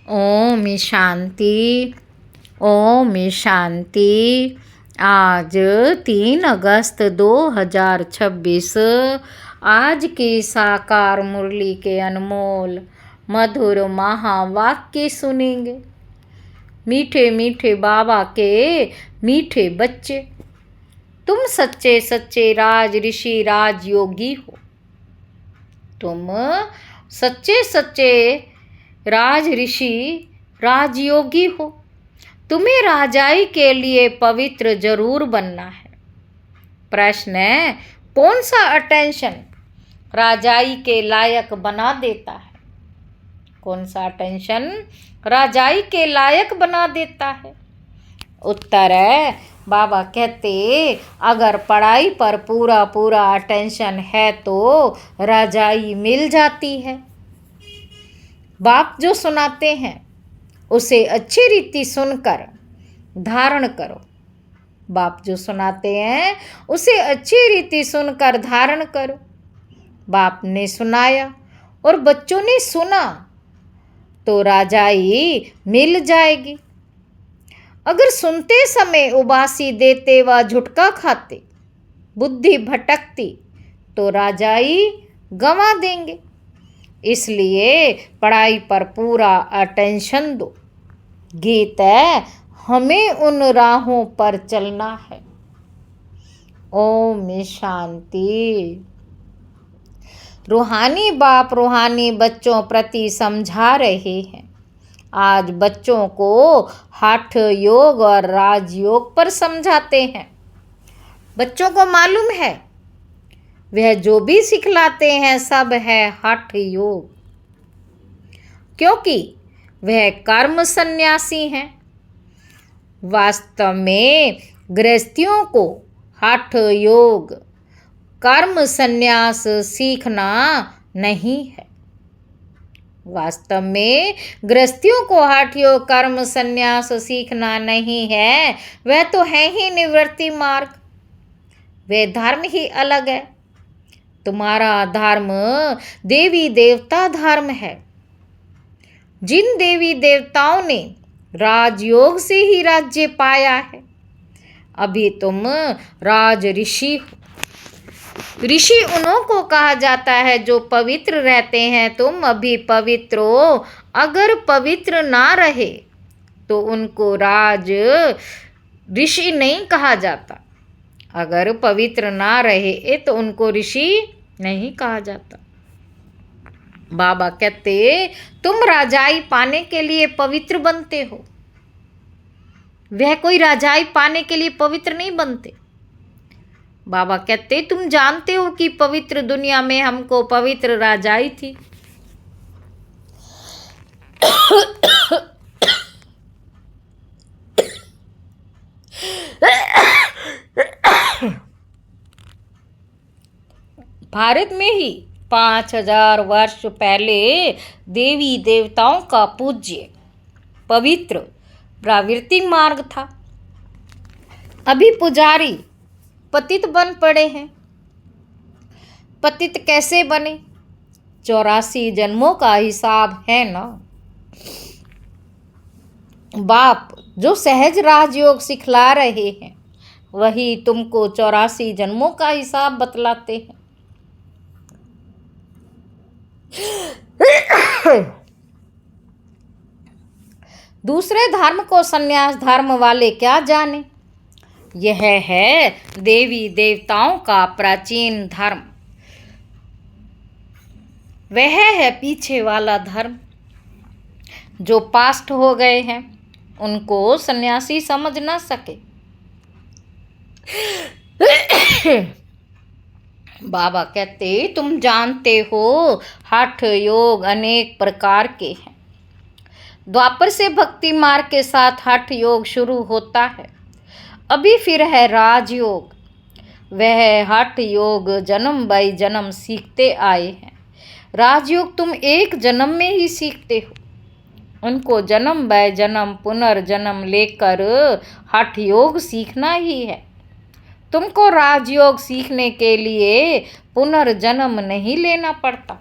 ओम शांति। ओम शांति। आज 3 अगस्त 2026 आज की साकार मुरली के अनमोल मधुर महावाक्य सुनेंगे। मीठे मीठे बाबा के मीठे बच्चे, तुम सच्चे सच्चे राज ऋषि राजयोगी हो। तुम सच्चे सच्चे राज ऋषि राजयोगी हो। तुम्हें राजाई के लिए पवित्र जरूर बनना है। प्रश्न है, कौन सा अटेंशन राजाई के लायक बना देता है? कौन सा अटेंशन राजाई के लायक बना देता है? उत्तर है, बाबा कहते अगर पढ़ाई पर पूरा पूरा अटेंशन है तो राजाई मिल जाती है। बाप जो सुनाते हैं उसे अच्छी रीति सुनकर धारण करो। बाप जो सुनाते हैं उसे अच्छी रीति सुनकर धारण करो। बाप ने सुनाया और बच्चों ने सुना तो राजाई मिल जाएगी। अगर सुनते समय उबासी देते व झुटका खाते, बुद्धि भटकती तो राजाई गंवा देंगे। इसलिए पढ़ाई पर पूरा अटेंशन दो। गीत है, हमें उन राहों पर चलना है। ओम शांति। रूहानी बाप रूहानी बच्चों प्रति समझा रहे हैं। आज बच्चों को हठ योग और राजयोग पर समझाते हैं। बच्चों को मालूम है वह जो भी सिखलाते हैं सब है हठ योग, क्योंकि वह कर्म सन्यासी हैं। वास्तव में गृहस्थियों को हठ योग कर्म सन्यास सीखना नहीं है। वास्तव में गृहस्थियों को हठ योग कर्म सन्यास सीखना नहीं है, वह तो है ही निवृत्ति मार्ग। वह धर्म ही अलग है। तुम्हारा धर्म देवी देवता धर्म है। जिन देवी देवताओं ने राजयोग से ही राज्य पाया है, अभी तुम राज ऋषि हो। ऋषि उन्हों को कहा जाता है जो पवित्र रहते हैं। तुम अभी पवित्र हो। अगर पवित्र ना रहे तो उनको राज ऋषि नहीं कहा जाता। अगर पवित्र ना रहे तो उनको ऋषि नहीं कहा जाता। बाबा कहते तुम राजाई पाने के लिए पवित्र बनते हो। वह कोई राजाई पाने के लिए पवित्र नहीं बनते। बाबा कहते तुम जानते हो कि पवित्र दुनिया में हमको पवित्र राजाई थी। भारत में ही 5000 वर्ष पहले देवी देवताओं का पूज्य पवित्र प्रावृत्ति मार्ग था। अभी पुजारी पतित बन पड़े हैं। पतित कैसे बने? 84 जन्मों का हिसाब है ना। बाप जो सहज राजयोग सिखला रहे हैं वही तुमको 84 जन्मों का हिसाब बतलाते हैं। दूसरे धर्म को सन्यास धर्म वाले क्या जाने। यह है देवी देवताओं का प्राचीन धर्म। वह है पीछे वाला धर्म। जो पास्ट हो गए हैं उनको सन्यासी समझ ना सके। बाबा कहते तुम जानते हो हठ योग अनेक प्रकार के हैं। द्वापर से भक्ति मार्ग के साथ हठ योग शुरू होता है। अभी फिर है राजयोग। वह हठ योग जन्म बाई जन्म सीखते आए हैं। राजयोग तुम एक जन्म में ही सीखते हो। उनको जन्म बाय जन्म पुनर्जन्म लेकर हठ योग सीखना ही है। तुमको राजयोग सीखने के लिए पुनर्जन्म नहीं लेना पड़ता।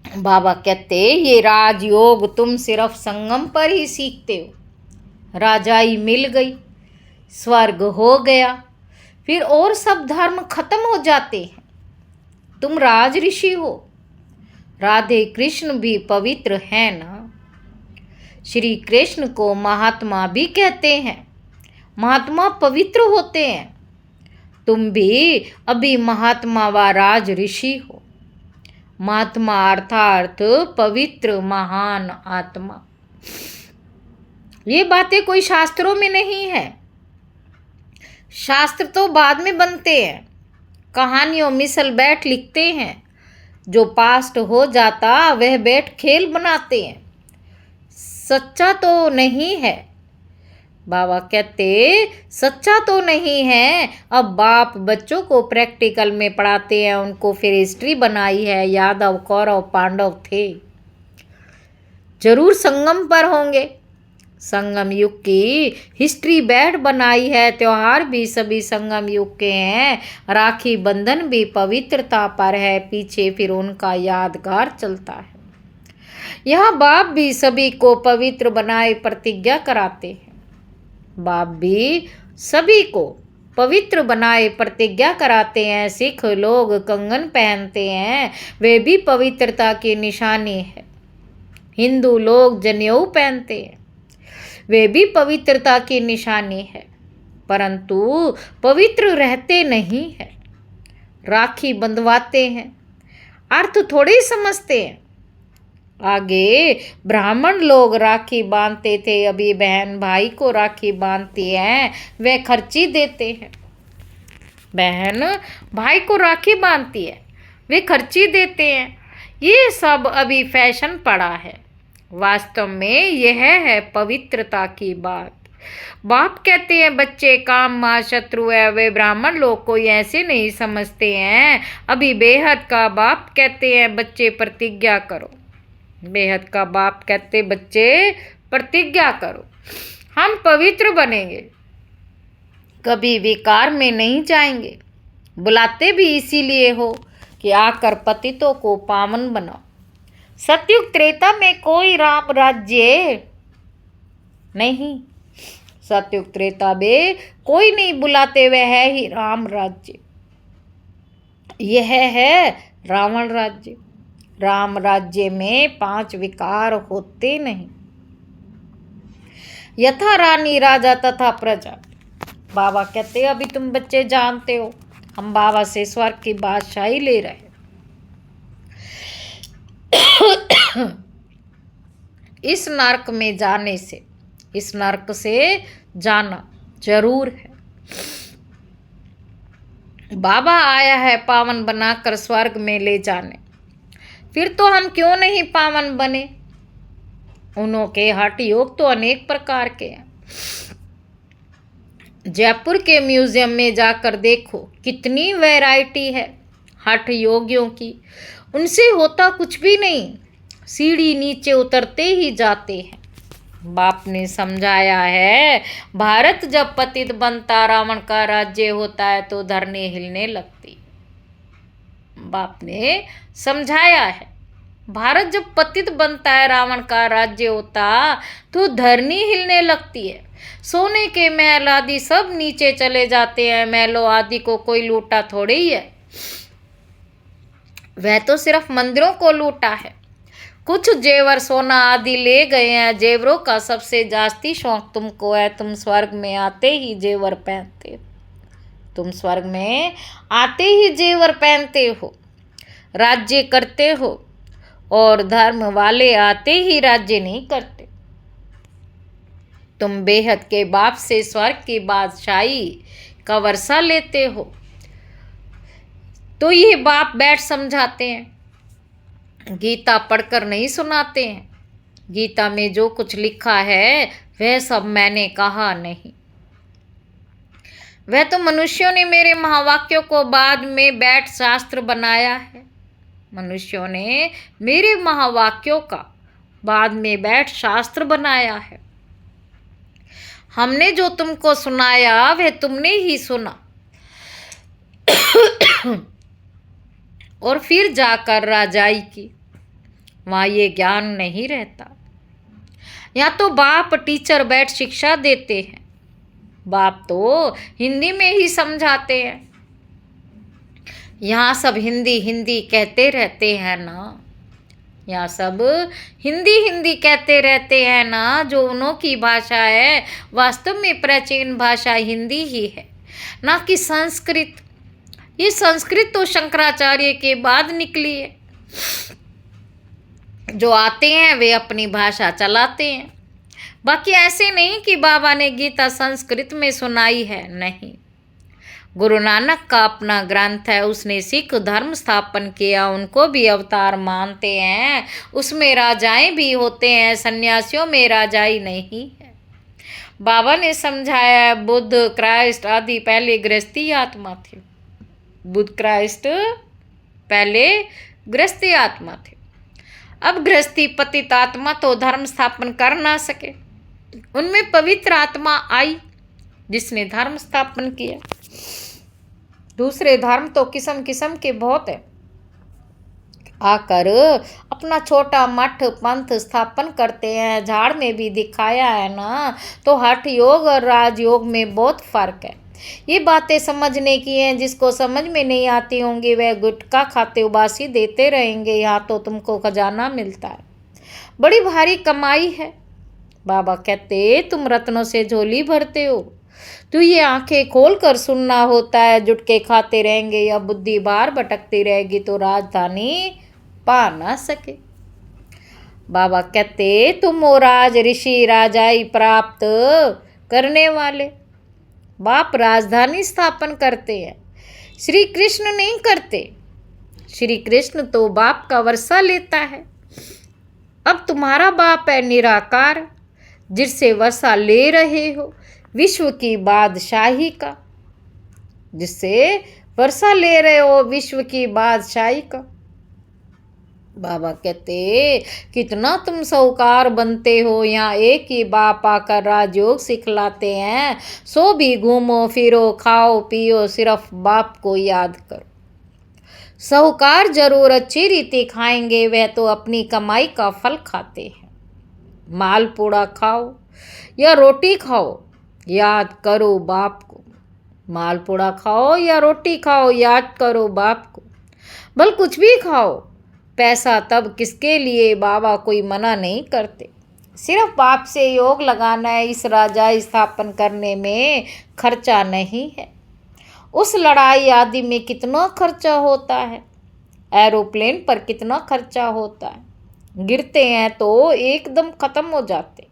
बाबा कहते ये राजयोग तुम सिर्फ संगम पर ही सीखते हो। राजाई मिल गई, स्वर्ग हो गया, फिर और सब धर्म खत्म हो जाते हैं। तुम राज ऋषि हो। राधे कृष्ण भी पवित्र हैं ना। श्री कृष्ण को महात्मा भी कहते हैं। महात्मा पवित्र होते हैं। तुम भी अभी महात्मा व राज ऋषि हो। महात्मा अर्थात पवित्र महान आत्मा। ये बातें कोई शास्त्रों में नहीं है। शास्त्र तो बाद में बनते हैं। कहानियों मिसल बैठ लिखते हैं। जो पास्ट हो जाता वह बैठ खेल बनाते हैं। सच्चा तो नहीं है। बाबा कहते सच्चा तो नहीं है। अब बाप बच्चों को प्रैक्टिकल में पढ़ाते हैं। उनको फिर हिस्ट्री बनाई है। यादव, कौरव, पांडव थे, जरूर संगम पर होंगे। संगम युग की हिस्ट्री बैठ बनाई है। त्योहार भी सभी संगम युग के हैं। राखी बंधन भी पवित्रता पर है। पीछे फिर उनका यादगार चलता है। यहाँ बाप भी सभी को पवित्र बनाए प्रतिज्ञा कराते हैं। बाप भी सभी को पवित्र बनाए प्रतिज्ञा कराते हैं। सिख लोग कंगन पहनते हैं, वे भी पवित्रता की निशानी है। हिंदू लोग जनेऊ पहनते हैं, वे भी पवित्रता की निशानी है, परंतु पवित्र रहते नहीं हैं। राखी बंधवाते हैं, अर्थ थोड़े ही समझते हैं। आगे ब्राह्मण लोग राखी बांधते थे, अभी बहन भाई को राखी बांधती है, वे खर्ची देते हैं। बहन भाई को राखी बांधती है, वे खर्ची देते हैं। ये सब अभी फैशन पड़ा है। वास्तव में यह है पवित्रता की बात। बाप कहते हैं बच्चे काम माँ शत्रु है। वे ब्राह्मण लोग कोई ऐसे नहीं समझते हैं। अभी बेहद का बाप कहते हैं बच्चे प्रतिज्ञा करो। बेहद का बाप कहते बच्चे प्रतिज्ञा करो, हम पवित्र बनेंगे, कभी विकार में नहीं जाएंगे। बुलाते भी इसीलिए हो कि आकर पतितों को पावन बनाओ। सतयुग त्रेता में कोई राम राज्य नहीं। सतयुग त्रेता में कोई नहीं बुलाते, वह है ही राम राज्य। यह है रावण राज्य। राम राज्य में 5 विकार होते नहीं। यथा रानी राजा तथा प्रजा। बाबा कहते अभी तुम बच्चे जानते हो, हम बाबा से स्वर्ग की बादशाही ले रहे। इस नरक में जाने से, इस नरक से जाना जरूर है। बाबा आया है पावन बनाकर स्वर्ग में ले जाने। फिर तो हम क्यों नहीं पावन बने। उन्होंने हठ योग तो अनेक प्रकार के हैं। जयपुर के म्यूजियम में जाकर देखो कितनी वैरायटी है हठ योगियों की। उनसे होता कुछ भी नहीं, सीढ़ी नीचे उतरते ही जाते हैं। बाप ने समझाया है भारत जब पतित बनता रावण का राज्य होता है तो धरनी हिलने लगती। बाप ने समझाया है भारत जब पतित बनता है रावण का राज्य होता तो धरनी हिलने लगती है। सोने के महल आदि सब नीचे चले जाते हैं। महलों आदि को कोई लूटा थोड़े ही है, वह तो सिर्फ मंदिरों को लूटा है। कुछ जेवर सोना आदि ले गए हैं। जेवरों का सबसे जास्ती शौक तुमको है। तुम स्वर्ग में आते ही जेवर पहनते हो। तुम स्वर्ग में आते ही जेवर पहनते हो, राज्य करते हो, और धर्म वाले आते ही राज्य नहीं करते। तुम बेहद के बाप से स्वर्ग की बादशाही का वर्षा लेते हो। तो ये बाप बैठ समझाते हैं, गीता पढ़कर नहीं सुनाते हैं। गीता में जो कुछ लिखा है वह सब मैंने कहा नहीं, वह तो मनुष्यों ने मेरे महावाक्यों को बाद में बैठ शास्त्र बनाया है। मनुष्यों ने मेरे महावाक्यों का बाद में बैठ शास्त्र बनाया है। हमने जो तुमको सुनाया वह तुमने ही सुना और फिर जाकर राजाई की। वहाँ ये ज्ञान नहीं रहता। यहाँ तो बाप टीचर बैठ शिक्षा देते हैं, बाप तो हिंदी में ही समझाते हैं। यहाँ सब हिंदी हिंदी कहते रहते हैं ना, यहाँ सब हिंदी हिंदी कहते रहते हैं ना। जो उन्हों की भाषा है वास्तव में प्राचीन भाषा हिंदी ही है, ना कि संस्कृत। ये संस्कृत तो शंकराचार्य के बाद निकली है। जो आते हैं वे अपनी भाषा चलाते हैं। बाकी ऐसे नहीं कि बाबा ने गीता संस्कृत में सुनाई है, नहीं। गुरु नानक का अपना ग्रंथ है, उसने सिख धर्म स्थापन किया, उनको भी अवतार मानते हैं। उसमें राजाएं भी होते हैं, सन्यासियों में राजाई नहीं है। बाबा ने समझाया है बुद्ध क्राइस्ट आदि पहले गृहस्थी आत्मा थे। बुद्ध क्राइस्ट पहले गृहस्थी आत्मा थे। अब गृहस्थी पतित आत्मा तो धर्म स्थापन कर ना सके, उनमें पवित्र आत्मा आई जिसने धर्म स्थापन किया। दूसरे धर्म तो किस्म किस्म के बहुत है, आकर अपना छोटा मठ पंथ स्थापन करते हैं। झाड़ में भी दिखाया है ना। तो हठ योग और राजयोग में बहुत फर्क है। ये बातें समझने की हैं। जिसको समझ में नहीं आती होंगी वह गुटखा खाते उबासी देते रहेंगे। यहाँ तो तुमको खजाना मिलता है, बड़ी भारी कमाई है। बाबा कहते तुम रत्नों से झोली भरते हो, तो ये आंखें खोल कर सुनना होता है। जुटके खाते रहेंगे या बुद्धि बाहर भटकती रहेगी तो राजधानी पा ना सके। बाबा कहते तुम हो राज ऋषि राजाई प्राप्त करने वाले। बाप राजधानी स्थापन करते हैं, श्री कृष्ण नहीं करते। श्री कृष्ण तो बाप का वर्षा लेता है। अब तुम्हारा बाप है निराकार, जिससे वर्षा ले रहे हो विश्व की बादशाही का, जिससे वर्षा ले रहे हो विश्व की बादशाही का। बाबा कहते कितना तुम साहूकार बनते हो। यहाँ एक ही बाप आकर राजयोग सिखलाते हैं। सो भी घूमो फिरो खाओ पियो सिर्फ बाप को याद करो। साहूकार जरूर अच्छी रीति खाएंगे, वह तो अपनी कमाई का फल खाते हैं। मालपूड़ा खाओ या रोटी खाओ याद करो बाप को। मालपूड़ा खाओ या रोटी खाओ याद करो बाप को। भल कुछ भी खाओ, पैसा तब किसके लिए, बाबा कोई मना नहीं करते। सिर्फ बाप से योग लगाना है। इस राजा स्थापन करने में खर्चा नहीं है। उस लड़ाई आदि में कितना खर्चा होता है, एरोप्लेन पर कितना खर्चा होता है। गिरते हैं तो एकदम खत्म हो जाते,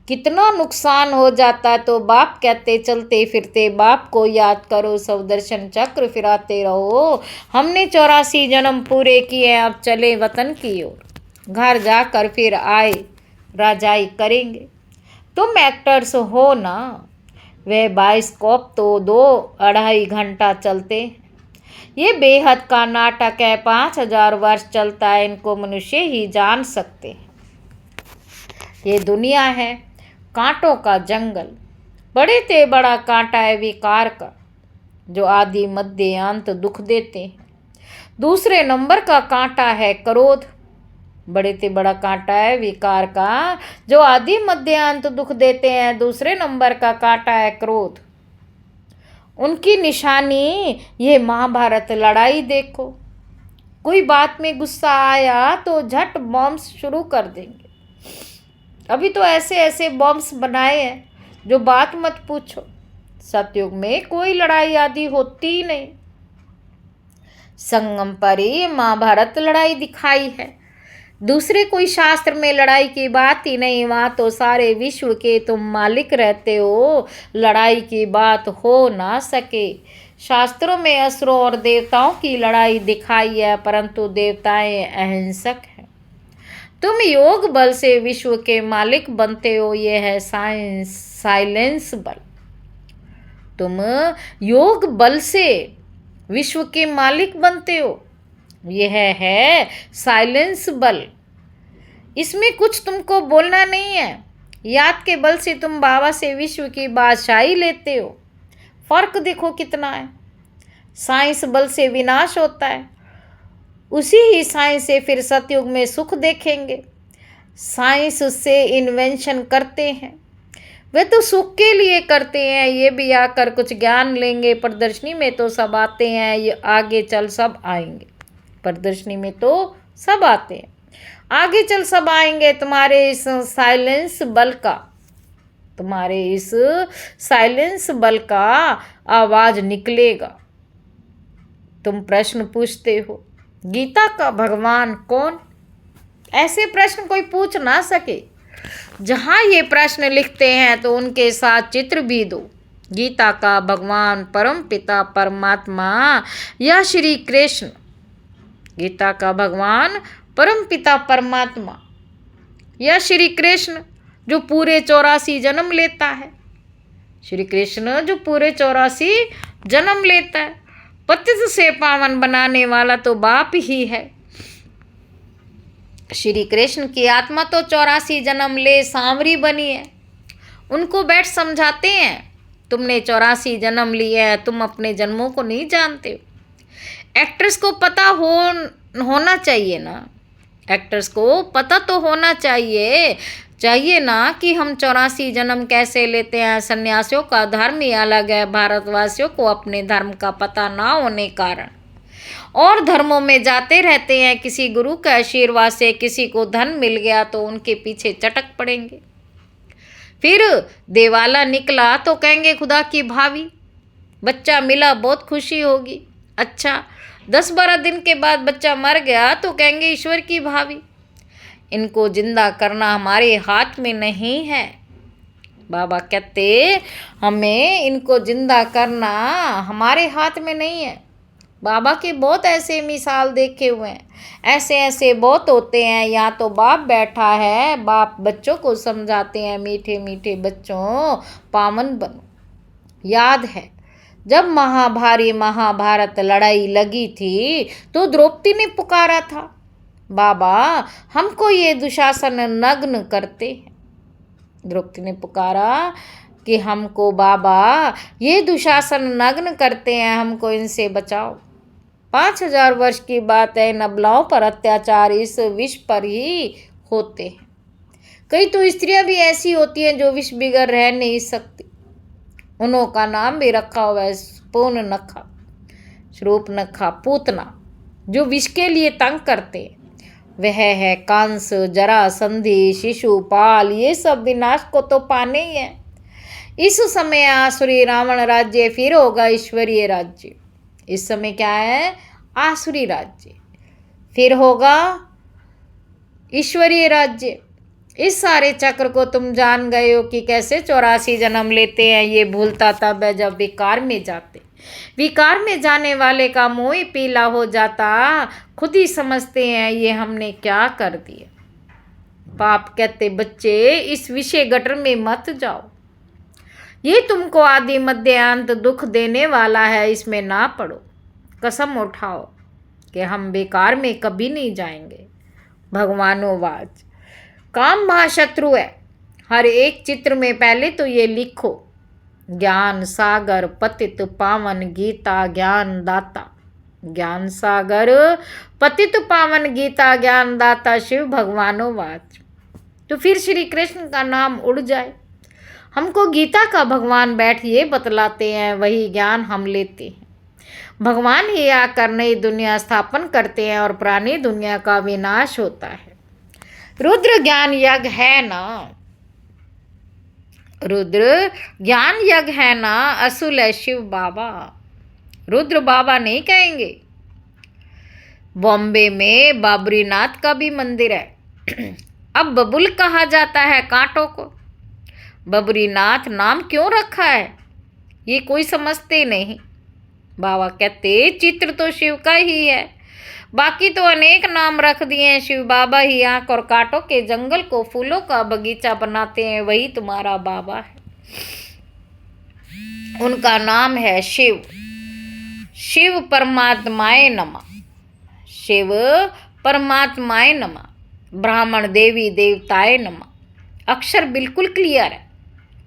कितना नुकसान हो जाता है। तो बाप कहते चलते फिरते बाप को याद करो, सुदर्शन चक्र फिराते रहो। हमने 84 जन्म पूरे किए, अब चले वतन की ओर। घर जाकर फिर आए राजाई करेंगे। तुम एक्टर्स हो ना, वह बाइस्कोप तो 2-2.5 घंटा चलते हैं। ये बेहद का नाटक है, 5000 वर्ष चलता है। इनको मनुष्य ही जान सकते हैं। ये दुनिया है कांटों का जंगल। बड़े ते बड़ा कांटा है विकार का, जो आदि मध्य अंत दुख देते हैं। दूसरे नंबर का कांटा है क्रोध। बड़े ते बड़ा कांटा है विकार का, जो आदि मध्य अंत दुख देते हैं। दूसरे नंबर का कांटा है क्रोध। उनकी निशानी ये महाभारत लड़ाई देखो। कोई बात में गुस्सा आया तो झट बॉम्ब्स शुरू कर देंगे। अभी तो ऐसे ऐसे बॉम्ब्स बनाए हैं जो बात मत पूछो। सतयुग में कोई लड़ाई आदि होती ही नहीं। संगम पर ही महाभारत लड़ाई दिखाई है। दूसरे कोई शास्त्र में लड़ाई की बात ही नहीं। वहाँ तो सारे विश्व के तुम मालिक रहते हो, लड़ाई की बात हो ना सके। शास्त्रों में असुरों और देवताओं की लड़ाई दिखाई है, परंतु देवताएं अहिंसक हैं। तुम योग बल से विश्व के मालिक बनते हो, यह है साइलेंस बल। तुम योग बल से विश्व के मालिक बनते हो, यह है साइलेंस बल। इसमें कुछ तुमको बोलना नहीं है। याद के बल से तुम बाबा से विश्व की बादशाही लेते हो। फर्क देखो कितना है। साइंस बल से विनाश होता है, उसी ही साइंस से फिर सतयुग में सुख देखेंगे। साइंस से इन्वेंशन करते हैं, वे तो सुख के लिए करते हैं। ये भी आकर कुछ ज्ञान लेंगे। प्रदर्शनी में तो सब आते हैं, ये आगे चल सब आएंगे। प्रदर्शनी में तो सब आते हैं, आगे चल सब आएंगे। तुम्हारे इस साइलेंस बल का आवाज निकलेगा। तुम प्रश्न पूछते हो गीता का भगवान कौन? ऐसे प्रश्न कोई पूछ ना सके। जहाँ ये प्रश्न लिखते हैं तो उनके साथ चित्र भी दो। गीता का भगवान परम पिता परमात्मा या श्री कृष्ण। गीता का भगवान परम पिता परमात्मा या श्री कृष्ण जो पूरे 84 जन्म लेता है। श्री कृष्ण जो पूरे 84 जन्म लेता है। पतित से पावन बनाने वाला तो बाप ही है। श्री कृष्ण की आत्मा तो 84 जन्म ले सांवरी बनी है। उनको बैठ समझाते हैं, तुमने 84 जन्म लिए हैं, तुम अपने जन्मों को नहीं जानते हो। एक्टर्स को पता होना चाहिए ना। एक्टर्स को पता तो होना चाहिए ना कि हम 84 जन्म कैसे लेते हैं। सन्यासियों का धर्म ही अलग है। भारतवासियों को अपने धर्म का पता ना होने कारण और धर्मों में जाते रहते हैं। किसी गुरु के आशीर्वाद से किसी को धन मिल गया तो उनके पीछे चटक पड़ेंगे। फिर देवाला निकला तो कहेंगे खुदा की भावी। बच्चा मिला बहुत खुशी होगी। अच्छा 10-12 दिन के बाद बच्चा मर गया तो कहेंगे ईश्वर की भावी। इनको जिंदा करना हमारे हाथ में नहीं है। बाबा कहते हमें इनको जिंदा करना हमारे हाथ में नहीं है। बाबा के बहुत ऐसे मिसाल देखे हुए हैं। ऐसे बहुत होते हैं। यहाँ तो बाप बैठा है, बाप बच्चों को समझाते हैं, मीठे मीठे बच्चों पावन बनो। याद है जब महाभारत लड़ाई लगी थी तो द्रौपदी ने पुकारा था, बाबा हमको ये दुशासन नग्न करते हैं। द्रौपदी ने पुकारा कि हमको बाबा ये दुशासन नग्न करते हैं, हमको इनसे बचाओ। 5000 वर्ष की बात है। नबलाओं पर अत्याचार इस विष पर ही होते हैं। कई तो स्त्रियां भी ऐसी होती हैं जो विष बिगर रह नहीं सकती। उन्हों का नाम भी रखा हुआ है पूर्ण नखा, श्रूप नखा, पूतना, जो विष के लिए तंग करते हैं। वह है कांस, जरासंधि, शिशुपाल। ये सब विनाश को तो पाने ही है। इस समय आसुरी रावण राज्य फिर होगा ईश्वरीय राज्य। इस समय क्या है? आसुरी राज्य फिर होगा ईश्वरीय राज्य। इस सारे चक्र को तुम जान गए हो कि कैसे 84 जन्म लेते हैं। ये भूलता तब है जब विकार में जाते। विकार में जाने वाले का मुंह ही पीला हो जाता। खुद ही समझते हैं ये हमने क्या कर दिया। पाप कहते बच्चे इस विषय गटर में मत जाओ। ये तुमको आदि मध्य अंत दुख देने वाला है, इसमें ना पड़ो। कसम उठाओ कि हम बेकार में कभी नहीं जाएंगे। भगवानोवाच काम महाशत्रु है। हर एक चित्र में पहले तो ये लिखो, ज्ञान सागर पतित पावन गीता ज्ञान दाता। ज्ञान सागर पतित पावन गीता ज्ञान दाता शिव भगवानोवाच। तो फिर श्री कृष्ण का नाम उड़ जाए। हमको गीता का भगवान बैठ ये बतलाते हैं, वही ज्ञान हम लेते हैं। भगवान ही आकर नई दुनिया स्थापन करते हैं और पुरानी दुनिया का विनाश होता है। रुद्र ज्ञान यज्ञ है ना, रुद्र ज्ञान यज्ञ है ना, असुल है शिव बाबा। रुद्र बाबा नहीं कहेंगे। बॉम्बे में बाबरीनाथ का भी मंदिर है। अब बबुल कहा जाता है कांटों को। बबरीनाथ नाम क्यों रखा है ये कोई समझते नहीं। बाबा कहते चित्र तो शिव का ही है, बाकी तो अनेक नाम रख दिए हैं। शिव बाबा ही आंख और कांटों के जंगल को फूलों का बगीचा बनाते हैं, वही तुम्हारा बाबा है। उनका नाम है शिव। शिव परमात्माए नमः। शिव परमात्माए नमः। ब्राह्मण देवी देवताए नमः। अक्षर बिल्कुल क्लियर है।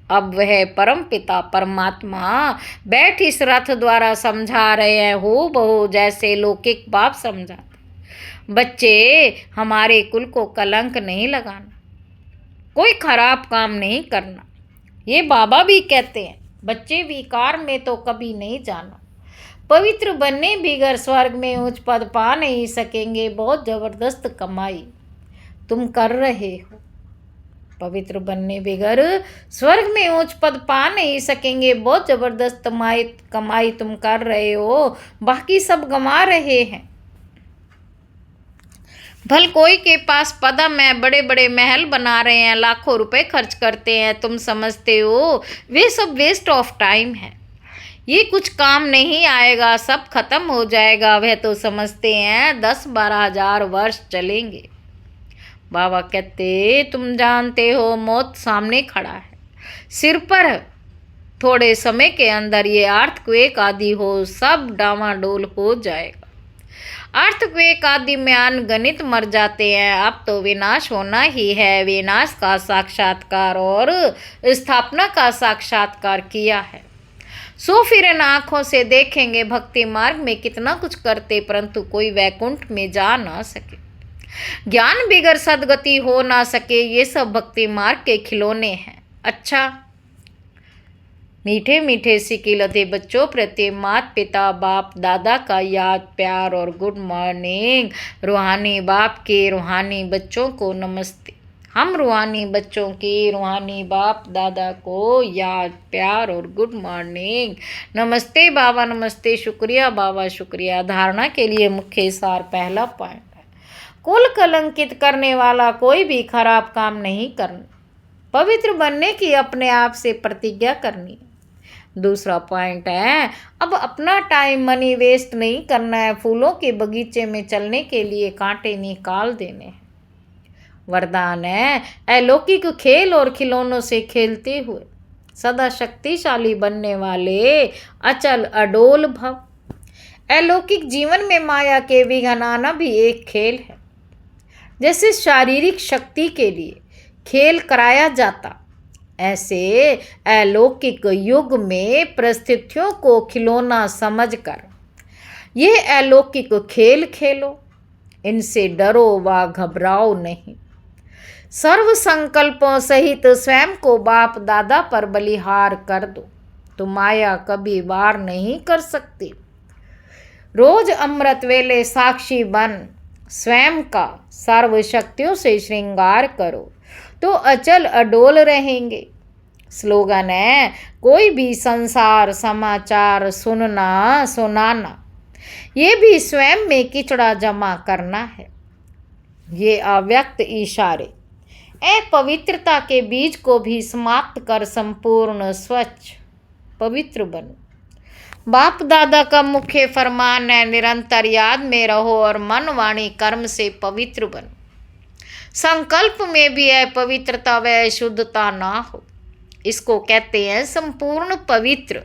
अब वह परम पिता परमात्मा बैठ इस रथ द्वारा समझा रहे हैं, हो बहु जैसे लौकिक बाप समझाते। बच्चे, हमारे कुल को कलंक नहीं लगाना, कोई खराब काम नहीं करना। ये बाबा भी कहते हैं, बच्चे विकार में तो कभी नहीं जाना। पवित्र बनने बिगर स्वर्ग में उच्च पद पा नहीं सकेंगे, बहुत जबरदस्त कमाई तुम कर रहे हो। पवित्र बनने बिगर स्वर्ग में उच्च पद पा नहीं सकेंगे, बहुत जबरदस्त कमाई तुम कर रहे हो, बाकी सब गंवा रहे हैं। भल कोई के पास पदम है, बड़े बड़े महल बना रहे हैं, लाखों रुपए खर्च करते हैं, तुम समझते हो वे सब वेस्ट ऑफ टाइम है, ये कुछ काम नहीं आएगा, सब खत्म हो जाएगा। वह तो समझते हैं 10-12 हजार वर्ष चलेंगे। बाबा कहते, तुम जानते हो मौत सामने खड़ा है, सिर पर थोड़े समय के अंदर ये अर्थक्वेक आदि हो सब डामाडोल हो जाएगा। अर्थक्वेक आदि में अनगणित मर जाते हैं, अब तो विनाश होना ही है। विनाश का साक्षात्कार और स्थापना का साक्षात्कार किया है, सो फिर इन आँखों से देखेंगे भक्ति मार्ग में कितना कुछ करते, परंतु कोई वैकुंठ में जा ना सके, ज्ञान बिगर सदगति हो ना सके। ये सब भक्ति मार्ग के खिलौने हैं। अच्छा, मीठे मीठे सिकिलते बच्चों प्रति माता पिता बाप दादा का याद प्यार और गुड मॉर्निंग। रूहानी बाप के रूहानी बच्चों को नमस्ते। हम रूहानी बच्चों की रूहानी बाप दादा को याद प्यार और गुड मॉर्निंग। नमस्ते बाबा, नमस्ते, शुक्रिया बाबा, शुक्रिया। धारणा के लिए मुख्य सार पहला पॉइंट है, कुल कलंकित करने वाला कोई भी खराब काम नहीं करना, पवित्र बनने की अपने आप से प्रतिज्ञा करनी। दूसरा पॉइंट है, अब अपना टाइम मनी वेस्ट नहीं करना है, फूलों के बगीचे में चलने के लिए कांटे निकाल देने हैं। वरदान है, अलौकिक खेल और खिलौनों से खेलते हुए सदा शक्तिशाली बनने वाले अचल अडोल भव। अलौकिक जीवन में माया के विघ्न आना भी एक खेल है। जैसे शारीरिक शक्ति के लिए खेल कराया जाता, ऐसे अलौकिक युग में परिस्थितियों को खिलौना समझकर ये अलौकिक खेल खेलो, इनसे डरो व घबराओ नहीं। सर्व संकल्पों सहित स्वयं को बाप दादा पर बलिहार कर दो, तो माया कभी वार नहीं कर सकती। रोज अमृत वेले साक्षी बन स्वयं का सर्व शक्तियों से श्रृंगार करो, तो अचल अडोल रहेंगे। स्लोगन है, कोई भी संसार समाचार सुनना सुनाना, ये भी स्वयं में किचड़ा जमा करना है। ये अव्यक्त इशारे अपवित्रता के बीज को भी समाप्त कर संपूर्ण स्वच्छ पवित्र बनो। बाप दादा का मुख्य फरमान है, निरंतर याद में रहो और मन वाणी कर्म से पवित्र बनो। संकल्प में भी अपवित्रता व अशुद्धता ना हो, इसको कहते हैं संपूर्ण पवित्र।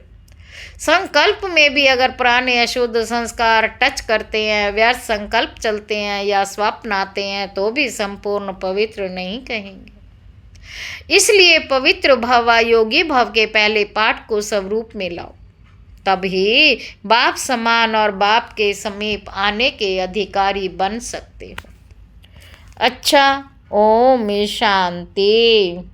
संकल्प में भी अगर पुराने अशुद्ध संस्कार टच करते हैं, व्यर्थ संकल्प चलते हैं या स्वप्न आते हैं, तो भी संपूर्ण पवित्र नहीं कहेंगे। इसलिए पवित्र भव योगी भव के पहले पाठ को स्वरूप में लाओ, तभी बाप समान और बाप के समीप आने के अधिकारी बन सकते हो। अच्छा, ओम शांति।